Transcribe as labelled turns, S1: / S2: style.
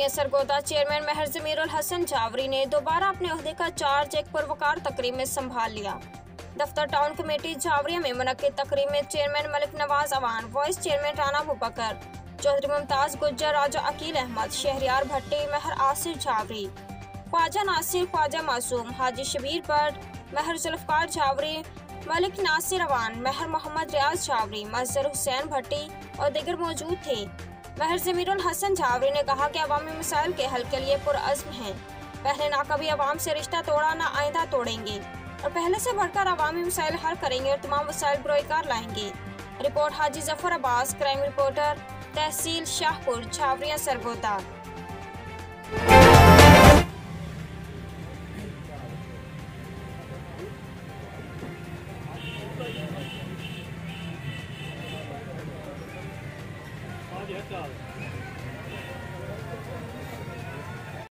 S1: छावरियां Sargodha chairman महर जमीरुल हसन छावरी ने दोबारा अपने ओहदे का चार्ज एक पुरवकार तकरीब में संभाल लिया। दफ्तर टाउन कमेटी छावरिया में मुनक्किद तकरीब में chairman Malik Nawaz Awan, vice chairman Rana Abubakar, Chaudhry Mumtaz Gujjar, Raja Aqeel Ahmed, Shahryar Bhatti, Mehr Asir Chhawri, Khawaja Nasir, Khawaja Masoom, Haji Shabbir Butt, Mehr Zulfiqar Chhawri, Malik Nasir Awan, Mehr Mohammad Riaz Chhawri, Mazhar Hussain Bhatti और दीगर मौजूद थे। महर जमीरुल हसन छावरी ने कहा कि अवामी मसाइल के हल के लिए पुरअज़्म हैं। पहले ना कभी अवाम से रिश्ता तोड़ा, ना आइंदा तोड़ेंगे और पहले से बढ़कर अवामी मसाइल हल करेंगे और तमाम मसाइल बरोकार लाएंगे। रिपोर्ट हाजी जफर अब्बास, क्राइम रिपोर्टर, तहसील शाहपुर, छावरियां सरगोदा।
S2: हाँ जी,